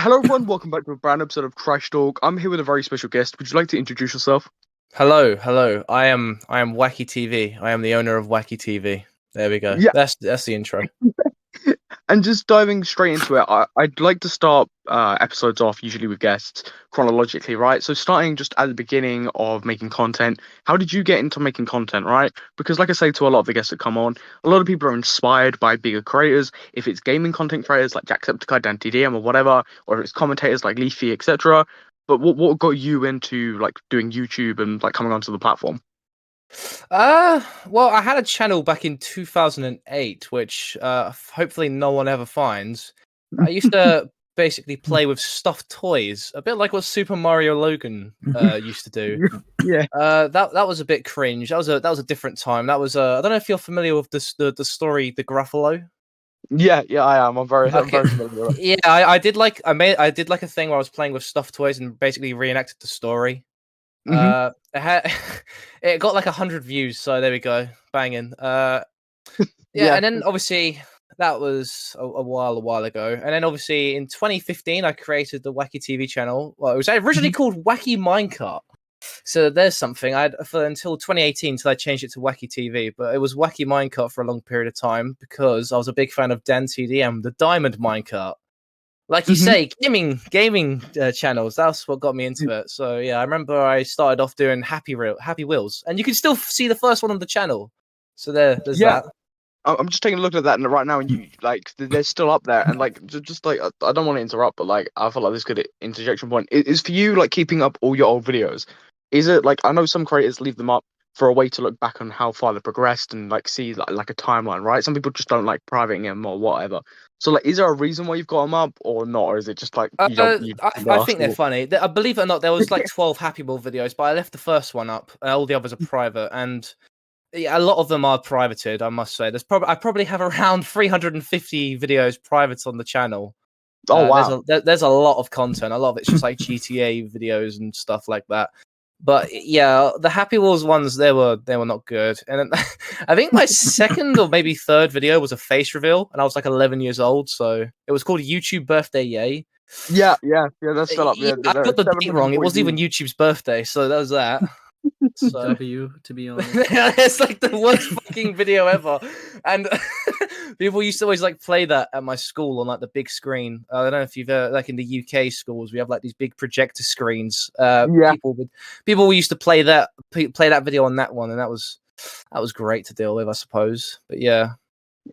Hello, everyone. Welcome back to a brand new episode of Trash Talk. I'm here with a very special guest. Would you like to introduce yourself? Hello. I am WackyTV. I am the owner of WackyTV. There we go. Yeah, That's the intro. and just diving straight into it, I'd like to start episodes off usually with guests chronologically, right? So starting just at the beginning of making content, how did you get into making content, right? Because like I say to a lot of the guests that come on, a lot of people are inspired by bigger creators. If it's gaming content creators like Jacksepticeye, Dan TDM, or whatever, or if it's commentators like Leafy, etc. But what got you into like doing YouTube and like coming onto the platform? Well, I had a channel back in 2008, which hopefully no one ever finds. I used to basically play with stuffed toys, a bit like what Super Mario Logan used to do. Yeah. That was a bit cringe. That was a different time. That was I don't know if you're familiar with the story, the Gruffalo. Yeah, I am. I'm Okay. very familiar with it. Yeah, I did like a thing where I was playing with stuffed toys and basically reenacted the story. Hmm. It got like 100 views, so there we go, banging. Yeah, Yeah. and then obviously that was a while ago, and then obviously in 2015 I created the Wacky TV channel. Well, it was originally Mhm. called Wacky Minecart. So there's something I'd for until 2018 until I changed it to Wacky TV, but it was Wacky Minecart for a long period of time because I was a big fan of Dan TDM, the Diamond Minecart. Like you Mhm. say, gaming channels. That's what got me into it. So yeah, I remember I started off doing Happy Wheels, and you can still see the first one on the channel. So there's Yeah. that. I'm just taking a look at that right now, and you like they're still up there, and like just like I don't want to interrupt, but like I feel like this good interjection point is for you like keeping up all your old videos. Is it like I know some creators leave them up for a way to look back on how far they progressed and like see like a timeline, right? Some people just don't like privating them or whatever. So like, is there a reason why you've got them up or not, or is it just like you don't you I think they're funny. I believe it or not, there was like 12 Happy Wheel videos, but I left the first one up. All the others are private, and yeah, a lot of them are privated. I must say, I probably have around 350 videos private on the channel. Oh wow. There's a lot of content. A lot of it's just like GTA videos and stuff like that. But yeah, the Happy Wheels ones they were not good. And then, I think my second or maybe third video was a face reveal, and I was like 11 years old. So it was called YouTube Birthday Yay. Yeah. That's still up. Yeah, Yeah, I there are got the date wrong. It 740 wasn't even views. YouTube's birthday, so that was that. So W, to be honest. it's like the worst fucking video ever. And people used to always like play that at my school on like the big screen. I don't know if you've like in the UK schools, we have like these big projector screens. Yeah. People used to play that video on that one, and that was great to deal with, I suppose. But yeah.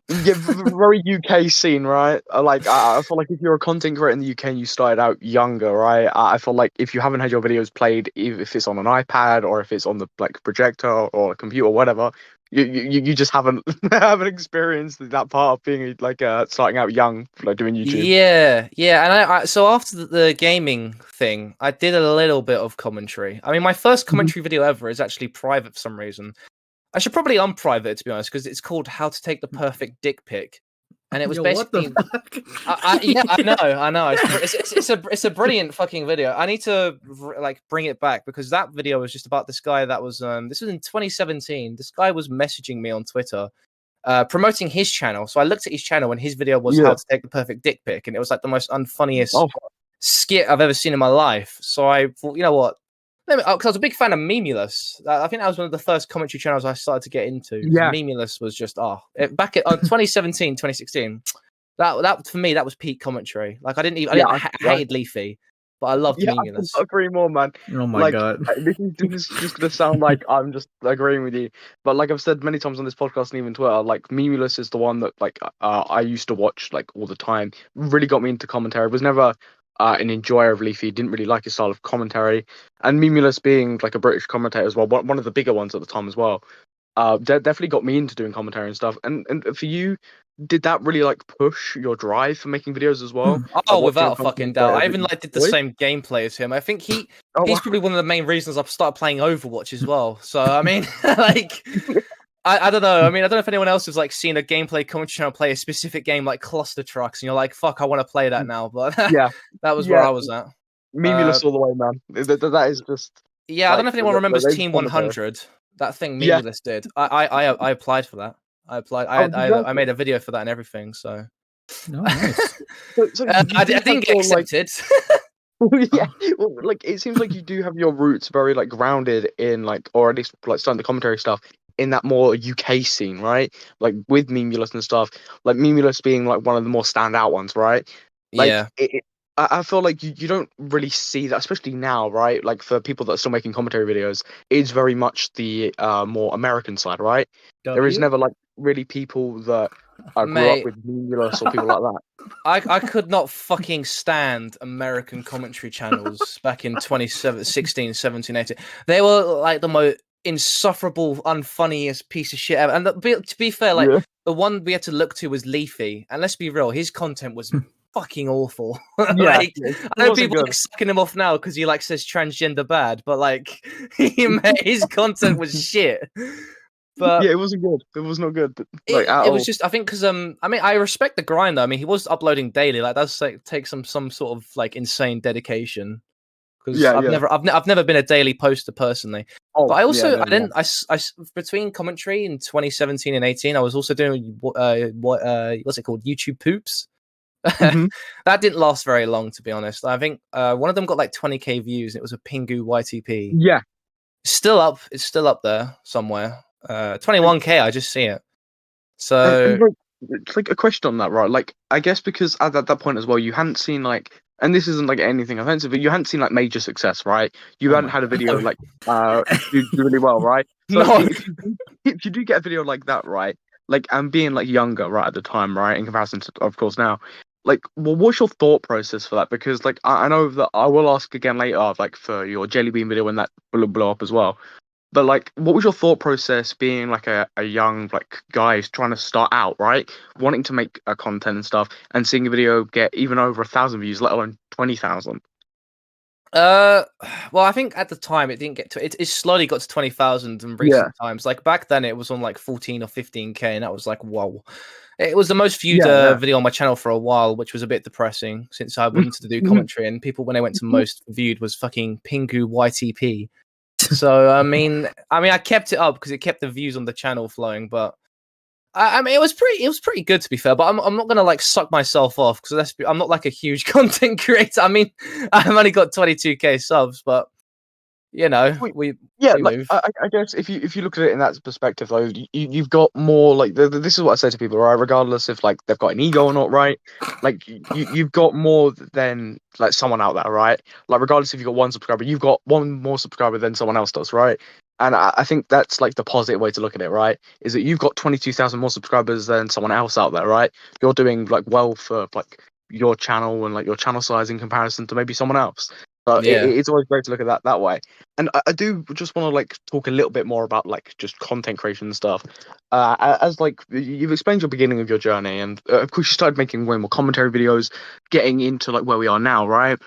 Yeah, very UK scene, right? Like, I feel like if you're a content creator in the UK and you started out younger, right? I feel like if you haven't had your videos played, if it's on an iPad or if it's on the like projector or a computer or whatever, you just haven't haven't experienced that part of being like starting out young, like doing YouTube. Yeah, and so after the gaming thing, I did a little bit of commentary. I mean, my first commentary video ever is actually private for some reason. I should probably unprivate it, to be honest, because it's called "How to Take the Perfect Dick Pic," and it was basically. What the fuck? Yeah, I know. It's a brilliant fucking video. I need to like bring it back because that video was just about this guy that was this was in 2017. This guy was messaging me on Twitter, promoting his channel. So I looked at his channel and his video was Yeah. how to take the perfect dick pic, and it was like the most unfunniest Oh, skit I've ever seen in my life. So I thought, you know what? Because I was a big fan of Memulous. I think that was one of the first commentary channels I started to get into. yeah. Memulous was just back at 2017, 2016. That for me that was peak commentary. Like I Yeah, hated Leafy, but I loved Yeah, I Memulous. couldn't agree more, man. Oh my Like, god. this is just gonna sound like I'm just agreeing with you, but like I've said many times on this podcast and even Twitter, like Memulous is the one that like I used to watch like all the time. Really got me into commentary. Was never an enjoyer of Leafy. Didn't really like his style of commentary, and Memulous being like a British commentator as well, one of the bigger ones at the time as well. Definitely got me into doing commentary and stuff. And for you, did that really like push your drive for making videos as well? Oh, Watching without a fucking content doubt. creators I that even you like did the enjoy? same gameplay as him. I think Oh he's wow. probably one of the main reasons I've started playing Overwatch as well. So I mean, like, I don't know. I mean, I don't know if anyone else has like seen a gameplay commentary channel play a specific game like Cluster Trucks, and you're like, "Fuck, I want to play that now." But Yeah, that was where yeah. I was at. Uh, Memulous all the way, man. That is just yeah, I don't like know if anyone remembers they Team commentary. 100. That thing Yeah. Memulous did. I applied for that. I applied. Oh, did you I made a video for that and everything. So No, nice. So I you do didn't get have your, like, accepted. yeah, well, like it seems like you do have your roots very like grounded in like, or at least like starting the commentary stuff in that more UK scene, right? Like with Memulus and stuff, like Memulus being like one of the more standout ones, right? Like Yeah. I feel like you don't really see that, especially now, right? Like for people that are still making commentary videos, it's very much the more American side, right? There is W. never like really people that grew up Mate, with Memulus or people like that. I could not fucking stand American commentary channels back in 2016, 17, 18. They were like the most insufferable, unfunniest piece of shit ever. And to be fair, like Yeah, the one we had to look to was Leafy. And let's be real, his content was fucking awful. yeah, Like, it I know wasn't people good. like sucking him off now because he like says transgender bad, but like his content was shit. But Yeah, it wasn't good. It was not good, like it, at it was all. just I think because I mean I respect the grind though. I mean he was uploading daily. Like that's like take some sort of like insane dedication. Because Yeah, yeah. I've never been a daily poster personally. But Oh, I yeah, also no, I no. didn't between commentary in 2017 and 18 I was also doing what's it called, YouTube poops. Hmm. That didn't last very long, to be honest. I think one of them got like 20k views and it was a Pingu YTP. Yeah, It's still up there somewhere. 21k, I just see it. and So like, it's like a question on that, right? Like, I guess because at that point as well, you hadn't seen like, and this isn't like anything offensive, but you hadn't seen like major success, right? You Oh hadn't my had a god. video like do really well, right? So no. if you do get a video like that, right? Like, and being like younger, right, at the time, right, in comparison to of course now, like, well, what's your thought process for that? Because like I know that I will ask again later, like for your Jellybean video when that will blow up as well. But like, what was your thought process being like a young like guy who's trying to start out, right? Wanting to make a content and stuff, and seeing a video get even over 1,000 views, let alone 20,000. Uh, well, I think at the time it didn't get to it. It slowly got to 20,000 in Yeah, recent times. Like back then, it was on like 14 or 15k, and that was like whoa. It was the most viewed yeah, yeah. video on my channel for a while, which was a bit depressing since I wanted to do commentary, and people when they went to most viewed was fucking Pingu YTP. So I kept it up because it kept the views on the channel flowing, but. I mean, it was pretty good to be fair, but I'm not gonna like suck myself off because I'm not like a huge content creator. I mean, I've only got 22k subs, but you know, Wait, we yeah, we like move. I guess if you look at it in that perspective, though, you've got more like this is what I say to people, right? Regardless if like they've got an ego or not, right? Like you've got more than like someone out there, right? Like regardless if you've got one subscriber, you've got one more subscriber than someone else does, right? And I think that's like the positive way to look at it, right? Is that you've got 22,000 more subscribers than someone else out there, right? You're doing like well for like your channel and like your channel size in comparison to maybe someone else. So Yeah. it's always great to look at that way. And I do just want to like talk a little bit more about like just content creation and stuff. As like you've explained your beginning of your journey, and of course you started making way more commentary videos, getting into like where we are now, right?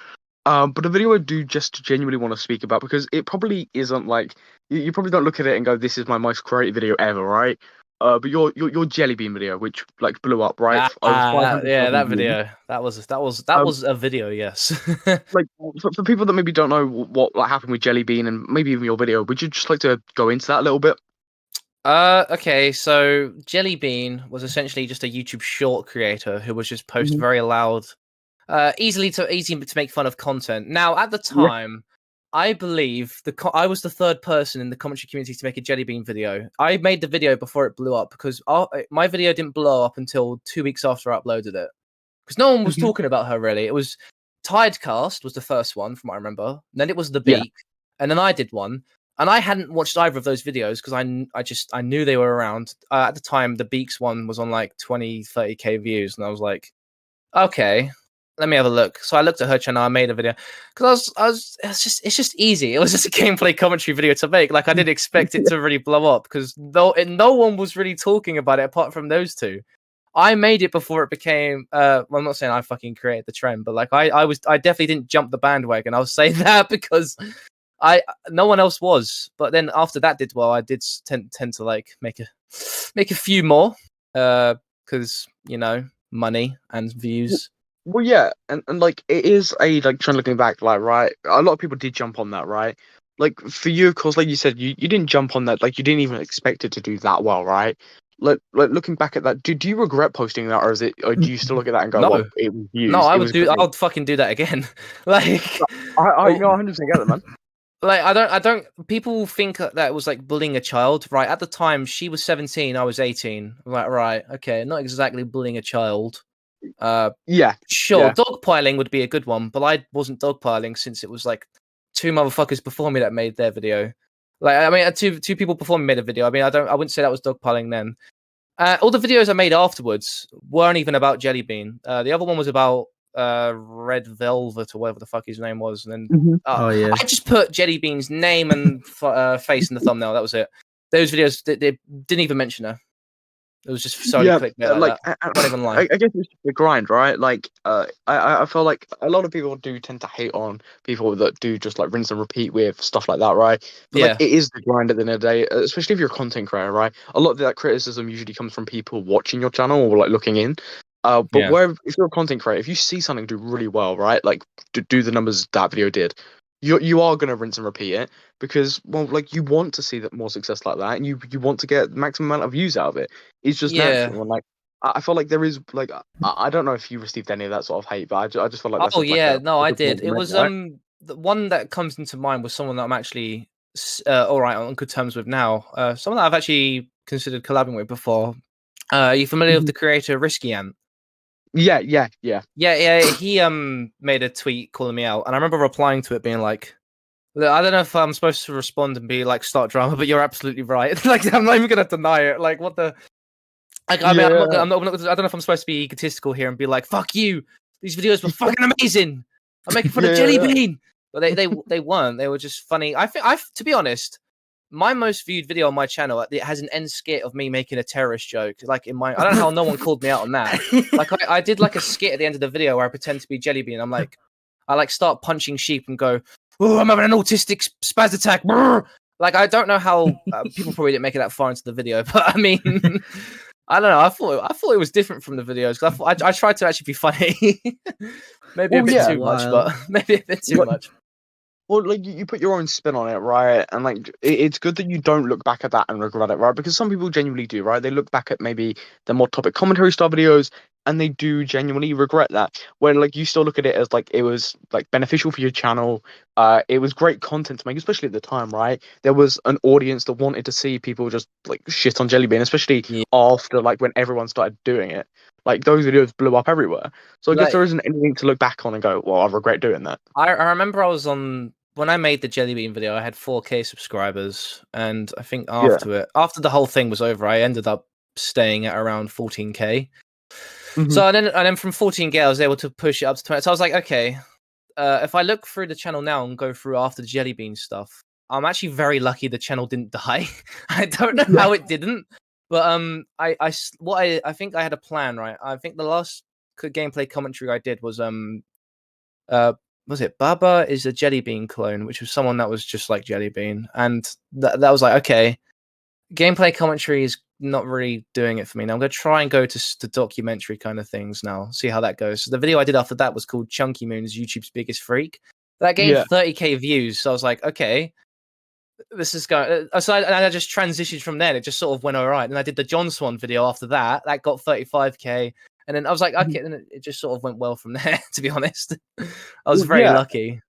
But a video I do just genuinely want to speak about because it probably isn't like you probably don't look at it and go, "This is my most creative video ever," right? But your Jellybean video, which like blew up, right? Over Yeah, 500,000 that views. video. That Um, was a video, yes. like for people that maybe don't know what like happened with Jellybean and maybe even your video, would you just like to go into that a little bit? Okay, so Jellybean was essentially just a YouTube short creator who was just post Mhm. very loud, easy to make fun of content. Now, at the Yeah. time, I believe I was the third person in the commentary community to make a Jellybean video. I made the video before it blew up because my video didn't blow up until 2 weeks after I uploaded it because no one was Mhm. talking about her really. It was Tidecast was the first one from what I remember. Then it was the Yeah. Beak, and then I did one. And I hadn't watched either of those videos because I knew they were around. At the time, the Beaks one was on like 20, 30k views, and I was like, okay, let me have a look. So I looked at her channel. I made a video because it's just easy. It was just a gameplay commentary video to make. Like I didn't expect it to really blow up because no one was really talking about it apart from those two. I made it before it became. Well, I'm not saying I fucking created the trend, but like I definitely didn't jump the bandwagon. I'll say that because no one else was. But then after that did well, I did tend to like make a few more because money and views. Well, yeah, and like it is a like trying looking back, like right, a lot of people did jump on that, right? Like for you, of course, like you said, you didn't jump on that, like you didn't even expect it to do that well, right? like looking back at that, do you regret posting that, or do you still look at that and go, No, well, it was no, views, it was great. I'll fucking do that again. Like, I oh, know 100% get it, man. like I don't. People think that it was like bullying a child, right? At the time, she was 17, I was 18. I'm like, right, okay, not exactly bullying a child. Yeah, Sure, yeah, dogpiling would be a good one, but I wasn't dogpiling since it was like two motherfuckers before me that made their video. Like, I mean, two people before me made a video. I mean, I wouldn't say that was dogpiling then. All the videos I made afterwards weren't even about Jellybean. The other one was about Red Velvet or whatever the fuck his name was, and then Mhm. Oh yeah. I just put Jellybean's name and face in the thumbnail. That was it. Those videos they didn't even mention her. It was just solely Yeah, clickbait like like that. Not even lie. I guess it's just the grind, right? Like, I feel like a lot of people do tend to hate on people that do just like rinse and repeat with stuff like that, right? But like, Yeah. it is the grind at the end of the day, especially if you're a content creator, right? A lot of that criticism usually comes from people watching your channel or like looking in. But Yeah. where if you're a content creator, if you see something do really well, right? Like, do the numbers that video did, you are gonna rinse and repeat it because, well, like you want to see that more success like that, and you want to get the maximum amount of views out of it. It's just Yeah. natural, and like I feel like there is like I don't know if you received any of that sort of hate, but I just feel like that's Oh like yeah, no, a I good point did. to It make, was right? the one that comes into mind was someone that I'm actually all right on good terms with now. Someone that I've actually considered collabing with before. Are you familiar with Mhm. the creator Risky Ant? Yeah, yeah, yeah. Yeah. He made a tweet calling me out, and I remember replying to it, being like, "Look, I don't know if I'm supposed to respond and be like start drama, but you're absolutely right. Like I'm not even gonna deny it. Like what the." Like, I mean, Yeah, I don't know if I'm supposed to be egotistical here and be like, "Fuck you! These videos were fucking amazing. I'm making fun of yeah, Jellybean," but they weren't. They were just funny. To be honest, my most viewed video on my channel it has an end skit of me making a terrorist joke. Like in my, I don't know how no one called me out on that. Like I did like a skit at the end of the video where I pretend to be Jellybean. I'm like, I like start punching sheep and go, "Oh, I'm having an autistic spaz attack." Brr. Like I don't know how people probably didn't make it that far into the video, but I mean. I don't know. I thought it was different from the videos. 'Cause I tried to actually be funny, maybe a well, bit yeah. too much, Wow. but maybe a bit too Like, much. well, like you put your own spin on it, right? And like it's good that you don't look back at that and regret it, right? Because some people genuinely do, right? They look back at maybe the more topic commentary style videos and they do genuinely regret that. When like you still look at it as like it was like beneficial for your channel. It was great content to make, especially at the time, right? There was an audience that wanted to see people just like shit on Jellybean, especially Yeah. after like when everyone started doing it. Like those videos blew up everywhere. So I guess there Like isn't anything to look back on and go, well, I regret doing that. I remember I was on when I made the Jellybean video. I had 4K subscribers, and I think Yeah. after the whole thing was over, I ended up staying at around 14K. Mhm. So and then from 14K, I was able to push it up to 20. So I was like, okay, if I look through the channel now and go through after the Jellybean stuff, I'm actually very lucky the channel didn't die. I don't know Yeah. how it didn't, but I think I had a plan, right? I think the last gameplay commentary I did uh was it Baba is a Jellybean clone, which was someone that was just like Jellybean, and that was like okay, gameplay commentary is not really doing it for me. Now I'm going to try and go to documentary kind of things now, see how that goes. So the video I did after that was called Chunky Moon's YouTube's Biggest Freak. That gained Yeah. 30K views, so I was like, okay, this is going. So I just transitioned from there. It just sort of went all right. And I did the John Swan video after that. That got 35K. And then I was like, okay, and it just sort of went well from there, to be honest. I was Well, very yeah, lucky.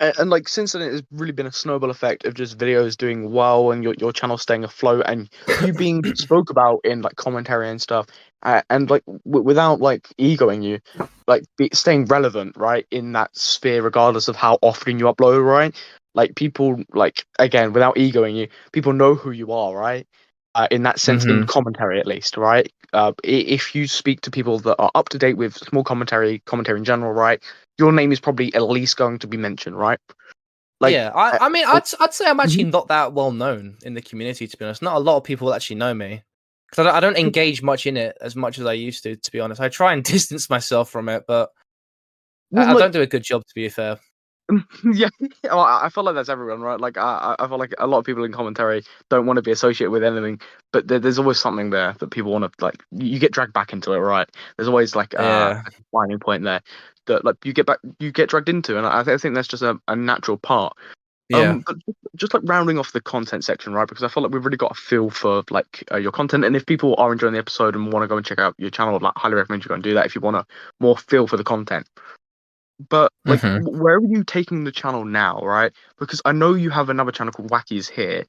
and like since then, it's really been a snowball effect of just videos doing well and your channel staying afloat and you being spoke about in like commentary and stuff, and like without like egoing you, like staying relevant, right, in that sphere, regardless of how often you upload, right? Like people, like again, without egoing you, people know who you are, right? In that sense, in Hmm. commentary at least, right? If you speak to people that are up to date with small commentary in general, right? Your name is probably at least going to be mentioned, right? Like, Yeah, I mean, I- I'd say I'm actually Mhm. not that well known in the community, to be honest. Not a lot of people actually know me because I don't engage much in it as much as I used to be honest. I try and distance myself from it, but well, I like, don't do a good job, to be fair. yeah, well, I feel like that's everyone, right? Like, I feel like a lot of people in commentary don't want to be associated with anything, but there's always something there that people want to like. You get dragged back into it, right? There's always like Yeah, a defining point there that like you get dragged into, and I think that's just a natural part. Yeah. But just like rounding off the content section, right? Because I feel like we've really got a feel for like your content, and if people are enjoying the episode and want to go and check out your channel, I'd like highly recommend you go and do that if you want a more feel for the content. But like, Hmm. where are you taking the channel now, right? Because I know you have another channel called Wacky's here.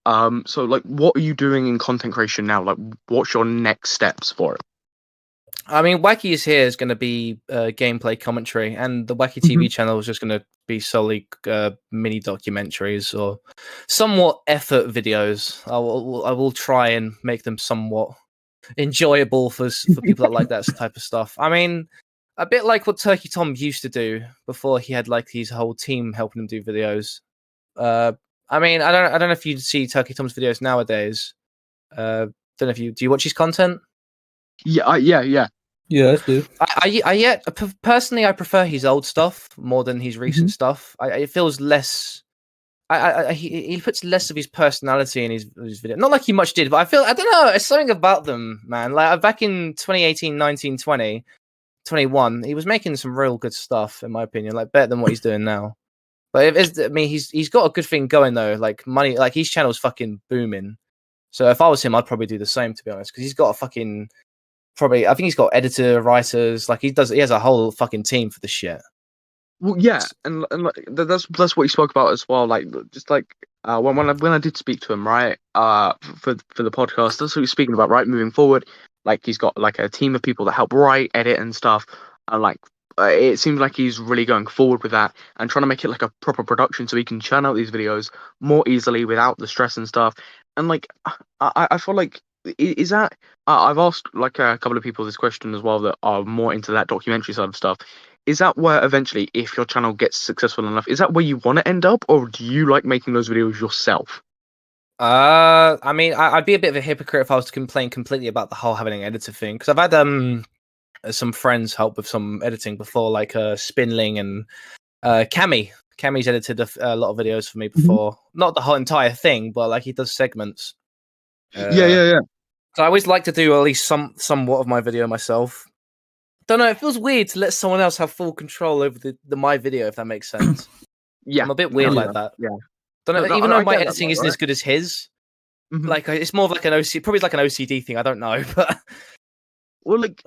So like, what are you doing in content creation now? Like, what's your next steps for it? I mean, Wacky is here is going to be gameplay commentary, and the Wacky Mhm. TV channel is just going to be solely mini documentaries or somewhat effort videos. I will try and make them somewhat enjoyable for people that like that type of stuff. I mean, a bit like what Turkey Tom used to do before he had like his whole team helping him do videos. Uh, I mean, I don't know if you see Turkey Tom's videos nowadays. Don't know if you do you watch his content. Yeah, yeah. Yeah, I do. Personally, I prefer his old stuff more than his recent stuff. It feels less. He puts less of his personality in his video. Not like he much did, but I don't know. It's something about them, man. Like back in 2018, 19, 20, 21, he was making some real good stuff, in my opinion. Like better than what he's doing now. But I mean, he's got a good thing going though. Like money, like his channel's fucking booming. So if I was him, I'd probably do the same, to be honest, because he's got a fucking probably. I think he's got editor, writers. Like he does. He has a whole fucking team for this shit. Well, yeah, and like, that's what he spoke about as well. Like, just like when I did speak to him, right, for the podcast, that's what he was speaking about, right, moving forward. Like, he's got like a team of people that help write, edit, and stuff, and like it seems like he's really going forward with that and trying to make it like a proper production so he can churn out these videos more easily without the stress and stuff. And like, I feel like is that I've asked like a couple of people this question as well that are more into that documentary side of stuff. Is that where eventually, if your channel gets successful enough, is that where you want to end up, or do you like making those videos yourself? I mean, I'd be a bit of a hypocrite if I was to complain completely about the whole having an editor thing, because I've had some friends help with some editing before, like Spinling and Cammy. Cammy's edited a lot of videos for me before, not the whole entire thing, but like he does segments. Yeah. So I always like to do at least somewhat of my video myself. Don't know. It feels weird to let someone else have full control over the my video, if that makes sense. Yeah, I'm a bit weird like that. Yeah. Don't know. No, Even I though my get that, editing mate, isn't right? as good as his, Mhm. like it's more of like an probably like an OCD thing. I don't know, but Well, like,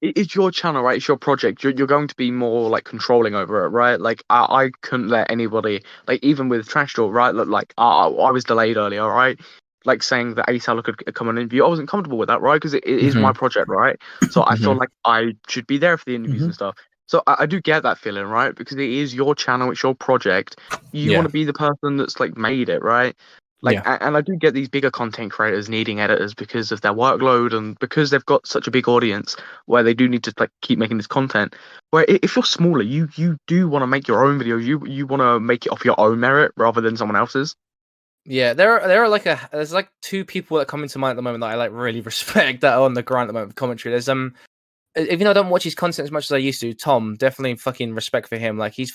it's your channel, right? It's your project. You're going to be more like controlling over it, right? Like, I couldn't let anybody, like, even with TrashTalk, right? Like, I was delayed earlier, right? Like saying that ASAL could come on an interview, I wasn't comfortable with that, right? Because it is my project, right? So I feel like I should be there for the interviews and stuff. So I do get that feeling, right? Because it is your channel, it's your project. You want to be the person that's like made it, right? Like, and I do get these bigger content creators needing editors because of their workload and because they've got such a big audience where they do need to like keep making this content. Where if you're smaller, you do want to make your own videos. You want to make it off your own merit rather than someone else's. Yeah, there are like there's like two people that come into mind at the moment that I like really respect that are on the grind at the moment with commentary. There's even though I don't watch his content as much as I used to, Tom, definitely fucking respect for him. Like he's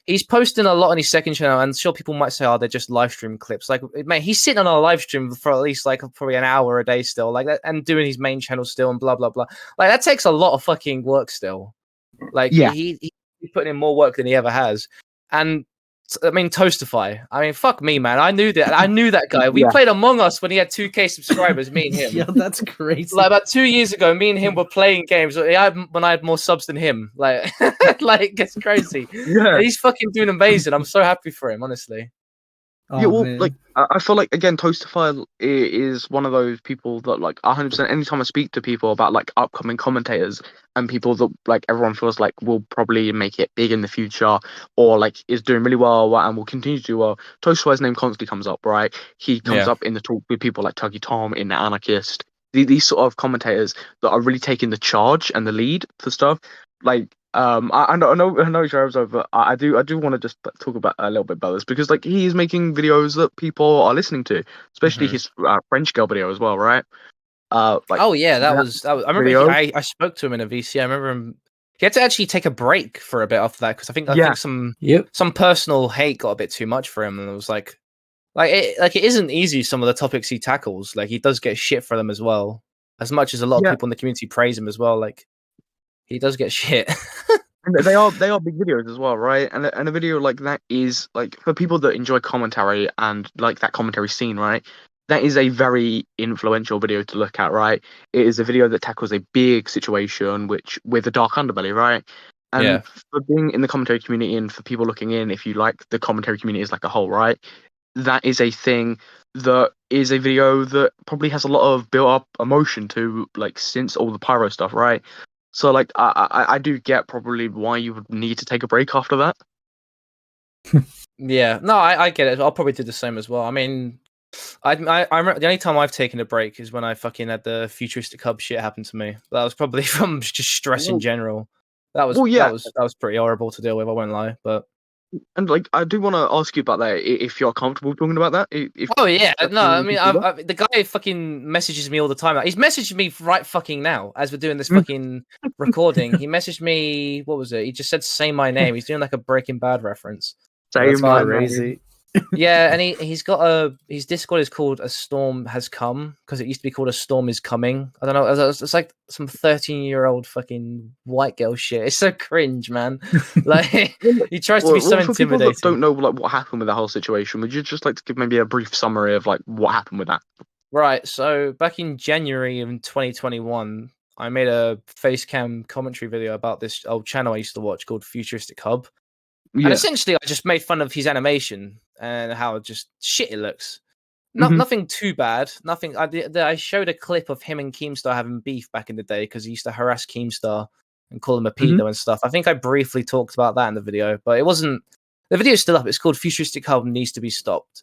he's posting a lot on his second channel, and sure people might say, oh, they're just live stream clips. Like man, he's sitting on a live stream for at least like probably an hour a day still, like that, and doing his main channel still, and blah blah blah. Like that takes a lot of fucking work still. Like he's putting in more work than he ever has, and I mean, Toastify. I mean, fuck me, man. I knew that. I knew that guy. We played Among Us when he had 2K subscribers. Me and him. Yeah, that's crazy. Like about 2 years ago, me and him were playing games. When I had more subs than him. Like, like it's crazy. Yeah. He's fucking doing amazing. I'm so happy for him, honestly. Oh, yeah, well, man. like I feel like again, Toastify is one of those people that like 100%. Anytime I speak to people about like upcoming commentators and people that like everyone feels like will probably make it big in the future or like is doing really well and will continue to do well, Toastify's name constantly comes up, right? He comes up in the talk with people like Tuggy Tom in the Anarchist. These sort of commentators that are really taking the charge and the lead for stuff. Like I know Jarvis over. But I do want to just talk about a little bit about this because like he is making videos that people are listening to, especially his French girl video as well, right? Like oh yeah, that was. I remember video. I spoke to him in a VC. I remember him. He had to actually take a break for a bit after that because I think some personal hate got a bit too much for him, and it was like it isn't easy. Some of the topics he tackles, like he does get shit for them as well. As much as a lot of people in the community praise him as well, like he does get shit. And they are big videos as well, right? And a video like that is like for people that enjoy commentary and like that commentary scene, right? That is a very influential video to look at, right? It is a video that tackles a big situation which with a dark underbelly, right? Yeah. And for being in the commentary community and for people looking in, if you like the commentary community as like a whole, right? That is a thing that is a video that probably has a lot of built up emotion to like since all the pyro stuff, right? So like I do get probably why you would need to take a break after that. Yeah, no, I get it. I'll probably do the same as well. I mean, I remember the only time I've taken a break is when I fucking had the futuristic hub shit happen to me. That was probably from just stress in Well, general. That was well, yeah, that was pretty horrible to deal with. I won't lie, but and like I do want to ask you about that if you're comfortable talking about that. If oh yeah, no, I mean, do that. the guy fucking messages me all the time. He's messaged me right fucking now as we're doing this fucking recording. He messaged me. What was it? He just said, "Say my name." He's doing like a Breaking Bad reference. Say That's my crazy. name. Yeah, and he's got his Discord is called A Storm Has Come because it used to be called A Storm Is Coming. I don't know. It's like some 13-year-old fucking white girl shit. It's so cringe, man. Like he tries to be so For people that intimidating. don't know like what happened with that whole situation, would you just like to give maybe a brief summary of like what happened with that? Right. So back in January in 2021, I made a face cam commentary video about this old channel I used to watch called Futuristic Hub. And Yeah. essentially, I just made fun of his animation and how just shit it looks. Mhm. Nothing too bad. Nothing. I showed a clip of him and Keemstar having beef back in the day because he used to harass Keemstar and call him a pedo and stuff. I think I briefly talked about that in the video, but it wasn't. The video's still up. It's called Futuristic Hub Needs to Be Stopped.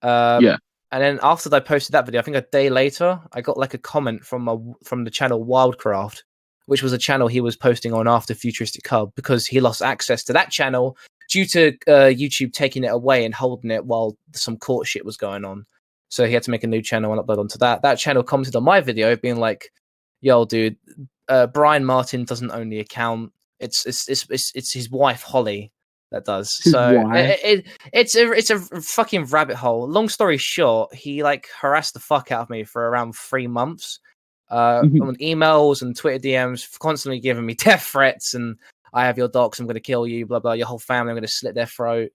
Yeah. And then after I posted that video, I think a day later, I got like a comment from the channel Wildcraft, which was a channel he was posting on after Futuristic Hub because he lost access to that channel due to YouTube taking it away and holding it while some court shit was going on. So he had to make a new channel and upload onto that. That channel commented on my video being like, "Yo, dude, Brian Martin doesn't own the account. It's his wife Holly that does." So it's a fucking rabbit hole. Long story short, he like harassed the fuck out of me for around 3 months. On emails and Twitter DMs, constantly giving me death threats and I have your docs, I'm going to kill you, blah, blah, your whole family, I'm going to slit their throat.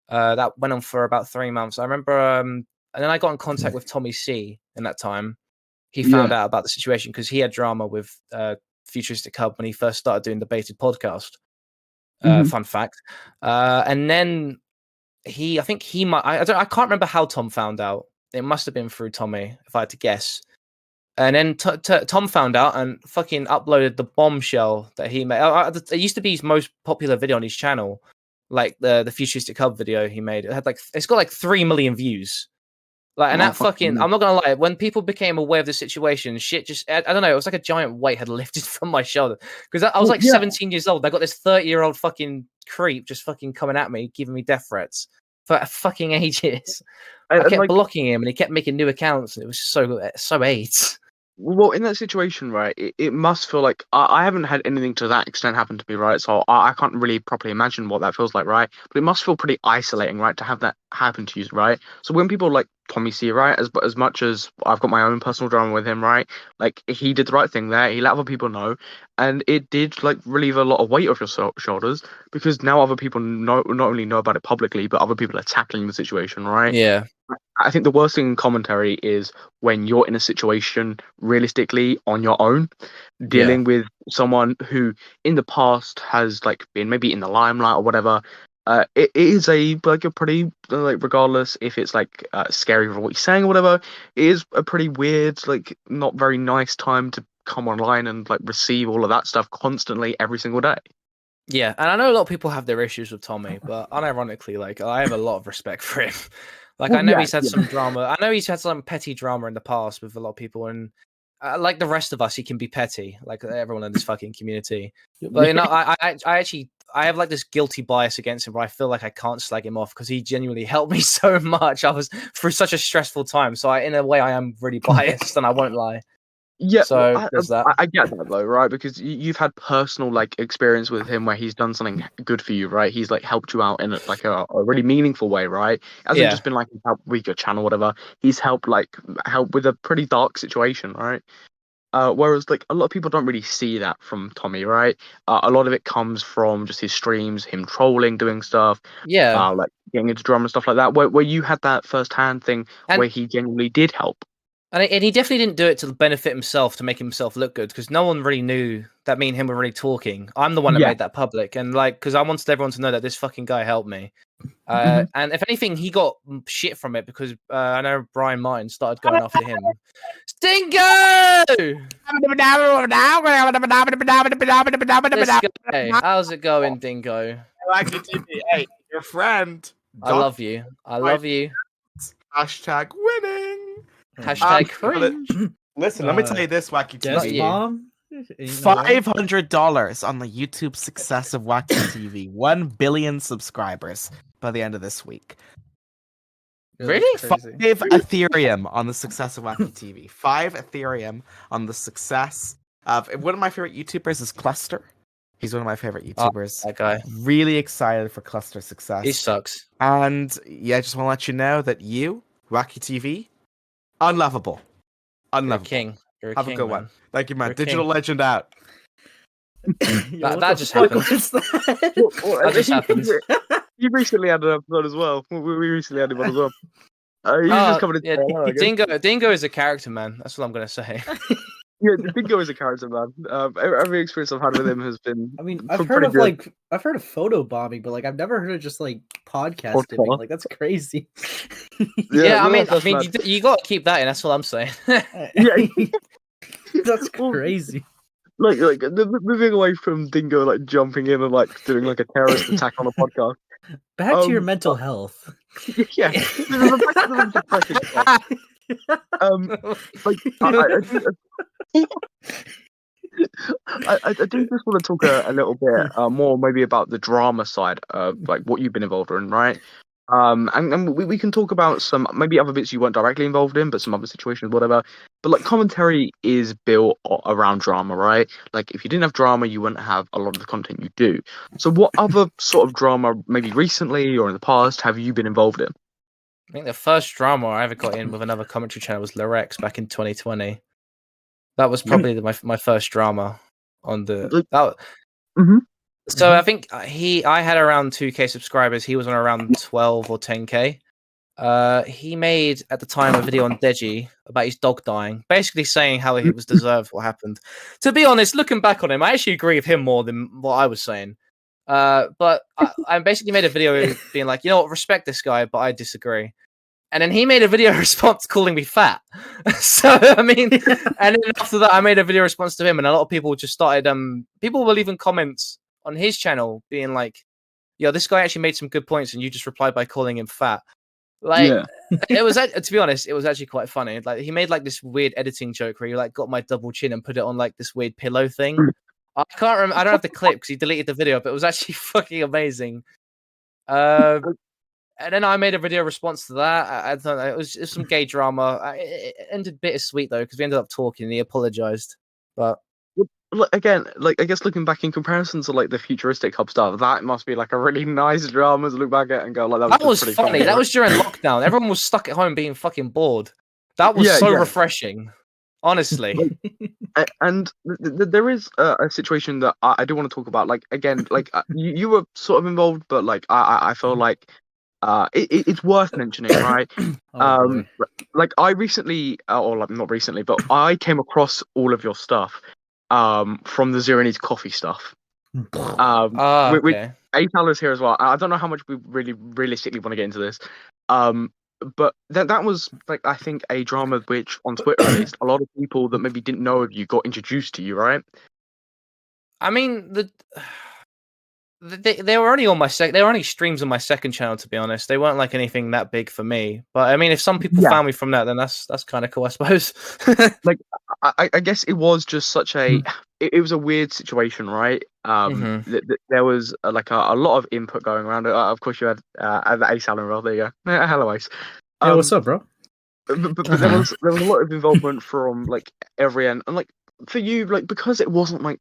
That went on for about 3 months. I remember, and then I got in contact with Tommy C in that time. He found out about the situation because he had drama with Futuristic Hub when he first started doing the Baited podcast. Fun fact. And then I think he might, I can't remember how Tom found out. It must have been through Tommy, if I had to guess. And then Tom found out and fucking uploaded the bombshell that he made. It used to be his most popular video on his channel, like the Futuristic Hub video he made. It's got like 3 million views. Like, and that fucking, I'm not gonna lie, when people became aware of the situation, shit just, I don't know, it was like a giant weight had lifted from my shoulder. Because I was like 17 years old. I got this 30-year-old fucking creep just fucking coming at me, giving me death threats for fucking ages. I kept blocking him and he kept making new accounts. And it was so AIDS. Well, in that situation, right, it must feel like I haven't had anything to that extent happen to me, right? So I can't really properly imagine what that feels like, right? But it must feel pretty isolating, right, to have that happen to you, right? So when people like Tommy C, right, as much as I've got my own personal drama with him, right, like he did the right thing there. He let other people know, and it did like relieve a lot of weight off your shoulders because now other people not only know about it publicly, but other people are tackling the situation, right? Yeah. I think the worst thing in commentary is when you're in a situation realistically on your own, dealing with someone who in the past has like been maybe in the limelight or whatever. It is a pretty like regardless if it's like scary for what you're saying or whatever, it is a pretty weird like not very nice time to come online and like receive all of that stuff constantly every single day. Yeah, and I know a lot of people have their issues with Tommy, but unironically, like I have a lot of respect for him. Like I know he's had some drama. I know he's had some petty drama in the past with a lot of people, and like the rest of us, he can be petty, like everyone in this fucking community. But you know, I actually have like this guilty bias against him where I feel like I can't slag him off because he genuinely helped me so much. I was through such a stressful time, so in a way, I am really biased, and I won't lie. Yeah, So well, there's that. I get that though, right? Because you've had personal like experience with him where he's done something good for you, right? He's like helped you out in a really meaningful way, right? Hasn't just been like help with your channel, whatever. He's helped with a pretty dark situation, right? Whereas like a lot of people don't really see that from Tommy, right? A lot of it comes from just his streams, him trolling, doing stuff, Yeah, like getting into drama and stuff like that. Where you had that first hand thing and where he genuinely did help. and he definitely didn't do it to benefit himself to make himself look good because no one really knew that me and him were really talking. I'm the one that Yeah. made that public, and like because I wanted everyone to know that this fucking guy helped me. Mhm. And if anything, he got shit from it because I know Brian Martin started going after him. Stingo! This guy. How's it going, Dingo? WackyTV, hey, your friend. I love you. I love you. Hashtag winning. Hashtag cringe. Listen, let me tell you this, Not WackyTV. you. Bomb? $500 on the YouTube success of WackyTV. 1 billion subscribers by the end of this week. Really? 5 Ethereum on the success of WackyTV. 5 Ethereum on the success of one of my favorite YouTubers is Cluster. He's one of my favorite YouTubers. That guy. Really excited for Cluster success. He sucks. And yeah, just want to let you know that you, WackyTV, unlovable. You're a Unlovable. king. You're a Have king, a good man. one. Thank you, man. You're a Digital king. legend out. That just happened. That just happened. You recently had an episode as well. We recently had him on as well. He was just coming in. Yeah, Dingo is a character, man. That's what I'm gonna say. Yeah, Dingo is a character, man. Every experience I've had with him has been. I mean, I've heard pretty of good. I've heard of photo bombing, but like I've never heard of just like podcast dipping. Podcast? Like that's crazy. Yeah, I no, mean, that's mad. you got to keep that in. That's what I'm saying. Yeah. That's crazy. Like moving away from Dingo like jumping in and like doing like a terrorist attack on a podcast. Back to your mental health. Yeah, I do just want to talk a little bit more maybe about the drama side of like what you've been involved in, right? And we can talk about some maybe other bits you weren't directly involved in, but some other situations, whatever. But like commentary is built around drama, right? Like if you didn't have drama, you wouldn't have a lot of the content you do. So what other sort of drama, maybe recently or in the past, have you been involved in? I think the first drama I ever got in with another commentary channel was Lerix back in 2020. That was probably my first drama on the. Mhm. So I think I had around 2K subscribers. He was on around 12 or 10K. He made at the time a video on Deji about his dog dying, basically saying how it was deserved what happened. To be honest, looking back on him, I actually agree with him more than what I was saying. But I basically made a video being like, you know what, respect this guy, but I disagree. And then he made a video response calling me fat. So I mean, and then after that, I made a video response to him, and a lot of people just started. People were leaving comments on his channel being like, "Yo, this guy actually made some good points," and you just replied by calling him fat. Like, it was to be honest, it was actually quite funny. Like he made like this weird editing joke where he like got my double chin and put it on like this weird pillow thing. I can't remember. I don't have the clip because he deleted the video, but it was actually fucking amazing. And then I made a video response to that. I don't know. It was some gay drama. It ended bittersweet though because we ended up talking. And he apologized, but again, like I guess looking back in comparison to like the futuristic hub stuff, that must be like a really nice drama to look back at and go like that was pretty funny. That was during lockdown. Everyone was stuck at home being fucking bored. That was refreshing, honestly. And there is a situation that I do want to talk about. Like again, like you were sort of involved, but like I feel like it's worth mentioning, right? Like I recently, or like not recently, but I came across all of your stuff from the Zero Needs Coffee stuff. With A-Tal is here as well. I don't know how much we really realistically want to get into this. But that was like I think a drama which on Twitter at least a lot of people that maybe didn't know of you got introduced to you, right? I mean they were only on my they were only streams on my second channel, to be honest. They weren't like anything that big for me. But I mean, if some people found me from that, then that's kind of cool, I suppose. Like I guess it was just such a it was a weird situation, right? There was like a lot of input going around. Of course, you had the Ace Allen role. There you go. Hello, Ace. Hey, what's up, bro? But there was a lot of involvement from like every end, and like for you, like, because it wasn't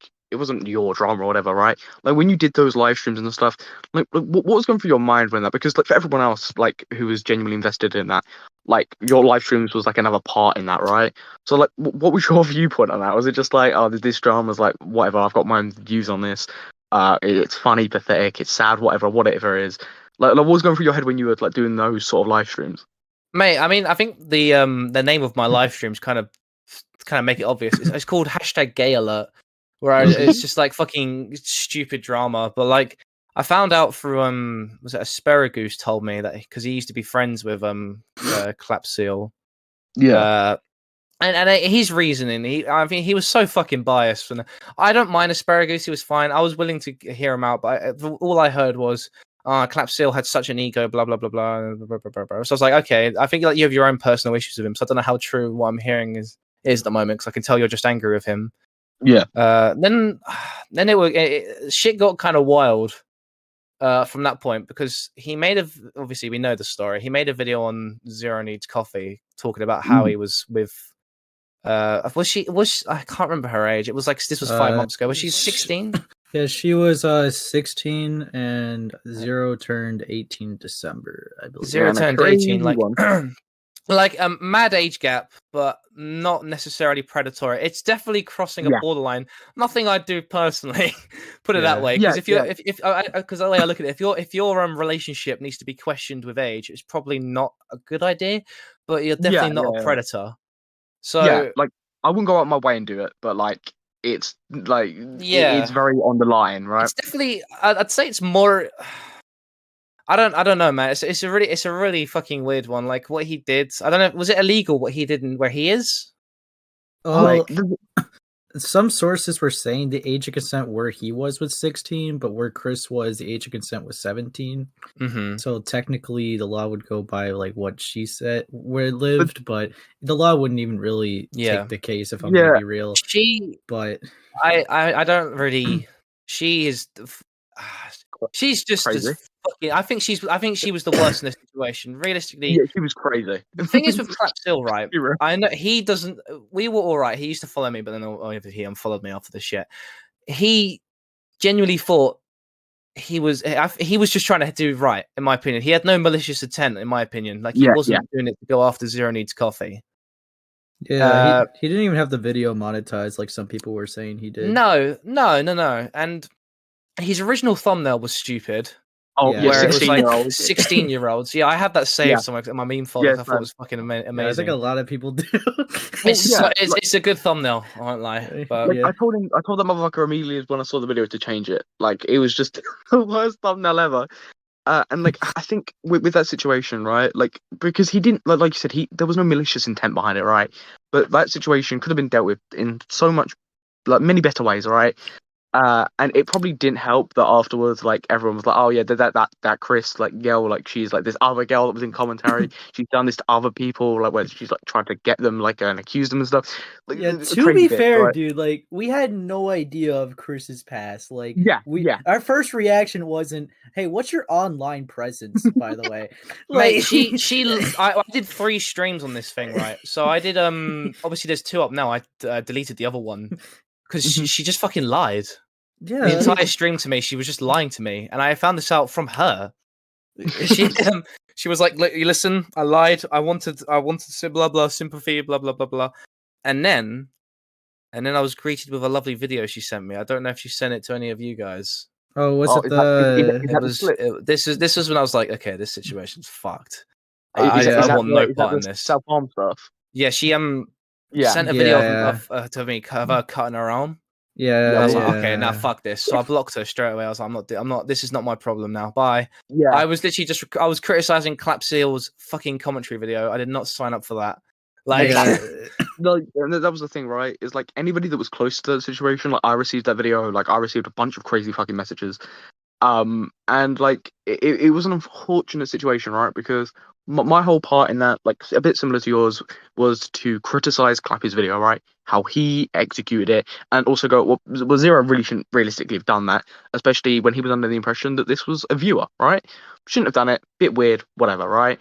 your drama or whatever, right? Like when you did those live streams and stuff, like what was going through your mind when that? Because like for everyone else, like who was genuinely invested in that, like your live streams was like another part in that, right? So like, what was your viewpoint on that? Was it just like, oh, this drama's like whatever? I've got my own views on this. It's funny, pathetic, it's sad, whatever it is. Like what was going through your head when you were like doing those sort of live streams? Mate, I mean, I think the name of my live streams kind of make it obvious. It's called #GayAlert, where it's just like fucking stupid drama. But like, I found out through was it Asparagus told me that because he used to be friends with Clapseal. Yeah. And his reasoning, I mean, he was so fucking biased. And I don't mind Asparagus; he was fine. I was willing to hear him out, but all I heard was, Clapseal had such an ego, blah blah blah blah, blah, blah, blah, blah. So I was like, okay, I think like you have your own personal issues with him. So I don't know how true what I'm hearing is at the moment, because I can tell you're just angry with him. Yeah. Then shit got kind of wild from that point, because he made obviously we know the story. He made a video on Zero Needs Coffee talking about how he was with. I can't remember her age. It was like this was 5 months ago. Was she 16? Yeah, she was 16, and Zero turned 18 December, I believe. Zero turned 18, like like mad age gap, but not necessarily predatory. It's definitely crossing a borderline. Nothing I'd do personally. Put it that way. Because because the way I look at it, if your relationship needs to be questioned with age, it's probably not a good idea. But you're definitely not a predator. So like I wouldn't go out my way and do it, but like it's like it's very on the line, right? It's definitely. I'd say it's more. I don't know, man. It's a really fucking weird one. Like what he did. I don't know. Was it illegal what he did and where he is? Some sources were saying the age of consent where he was 16, but where Chris was, the age of consent was 17. Mm-hmm. So technically, the law would go by like what she said where it lived, but the law wouldn't even really take the case if I'm gonna be real. I don't really. She is. She's just as fucking. I think she was the worst in this situation. Realistically, she was crazy. The thing is with Clapseal, right? I know he doesn't. We were all right. He used to follow me, but then he unfollowed me after the shit. He genuinely thought he was just trying to do right, in my opinion. He had no malicious intent, in my opinion. Like he wasn't doing it to go after Zero Needs Coffee. Yeah, he didn't even have the video monetized like some people were saying he did. No. And his original thumbnail was stupid. Oh, where 16-year-olds. Yeah, I had that saved somewhere in my meme folder. I thought it was fucking amazing. Yeah, I think a lot of people do. It's a good thumbnail. I won't lie. But I told that motherfucker immediately when I saw the video to change it. Like it was just the worst thumbnail ever. And like I think with that situation, right? Like because he didn't like you said, there was no malicious intent behind it, right? But that situation could have been dealt with in so much like many better ways, right? And it probably didn't help that afterwards, like everyone was like, "Oh yeah, that Chris like girl, like she's like this other girl that was in commentary. She's done this to other people, like where she's like trying to get them like and accuse them and stuff." Like, to be fair, right? Dude, like we had no idea of Chris's past. Like, our first reaction wasn't, "Hey, what's your online presence?" By the way, like I did 3 streams on this thing, right? So I did obviously there's 2 up now. I deleted the other one. Because she just fucking lied. Yeah, the entire stream to me, she was just lying to me, and I found this out from her. She was like, "Listen, I lied. I wanted blah blah sympathy, blah blah blah blah," and then I was greeted with a lovely video she sent me. I don't know if she sent it to any of you guys. Oh, was it the? This was when I was like, okay, this situation's fucked. I want no part in this. Self-harm stuff. Yeah, she sent a video to me of her cutting her arm. Yeah, I was like, okay, now fuck this. So I blocked her straight away. I was like, I'm not. This is not my problem now. Bye. Yeah. I was literally I was criticizing Clapseal's fucking commentary video. I did not sign up for that. Like, that was the thing, right? Is like anybody that was close to the situation. Like, I received that video. Like, I received a bunch of crazy fucking messages. And like it was an unfortunate situation, right? Because my whole part in that, like a bit similar to yours, was to criticize Clappy's video, right? How he executed it, and also go, well, Zero really shouldn't realistically have done that, especially when he was under the impression that this was a viewer, right? Shouldn't have done it. Bit weird, whatever, right?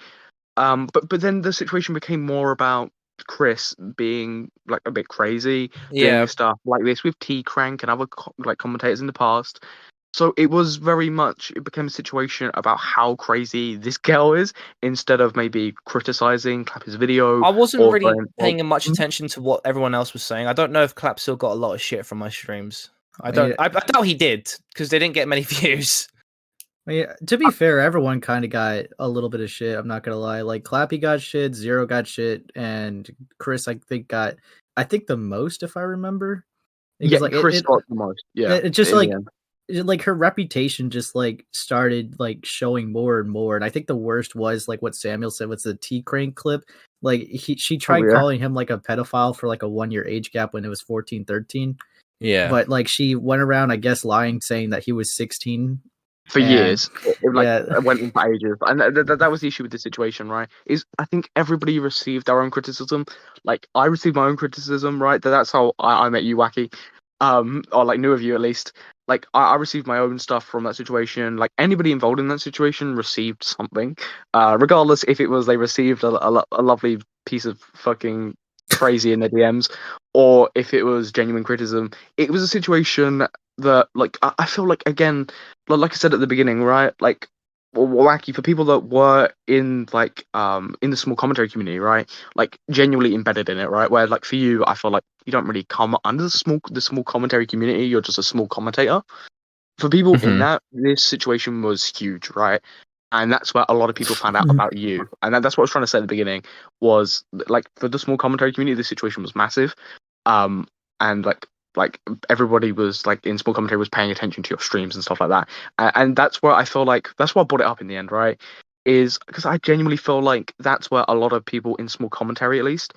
But then the situation became more about Chris being like a bit crazy, Yeah. doing stuff like this with T Crank and other like commentators in the past. So it became a situation about how crazy this girl is instead of maybe criticizing Clappy's video. I wasn't or really going, paying much attention to what everyone else was saying. I don't know if Clap still got a lot of shit from my streams. I doubt he did because they didn't get many views. Yeah, to be fair, everyone kind of got a little bit of shit. I'm not gonna lie. Like Clappy got shit, Zero got shit, and Chris I think the most if I remember. Yeah, like Chris got the most. Yeah, it just like her reputation just like started like showing more and more. And I think the worst was like what Samuel said was the T Crank clip. Like she tried calling him like a pedophile for like a 1-year age gap when it was 14, 13. Yeah, but like she went around, I guess, lying, saying that he was 16. For years, it went on for ages, and that was the issue with the situation, right? Is I think everybody received their own criticism. Like I received my own criticism, right? That's how I met you, Wacky, or like knew of you at least. Like I received my own stuff from that situation. Like anybody involved in that situation received something, regardless if it was they received a lovely piece of fucking crazy in their DMs, or if it was genuine criticism. It was a situation that, like, I feel like, again, like I said at the beginning, right? Like, Wacky, for people that were in the small commentary community, right? Like genuinely embedded in it, right? Where like for you, I feel like you don't really come under the small commentary community. You're just a small commentator. For people in that, this situation was huge, right? And that's where a lot of people found out about you. And that's what I was trying to say at the beginning, was like for the small commentary community, this situation was massive. And like everybody was like in small commentary was paying attention to your streams and stuff like that. And that's where I feel like that's why I brought it up in the end, right? Is because I genuinely feel like that's where a lot of people in small commentary, at least,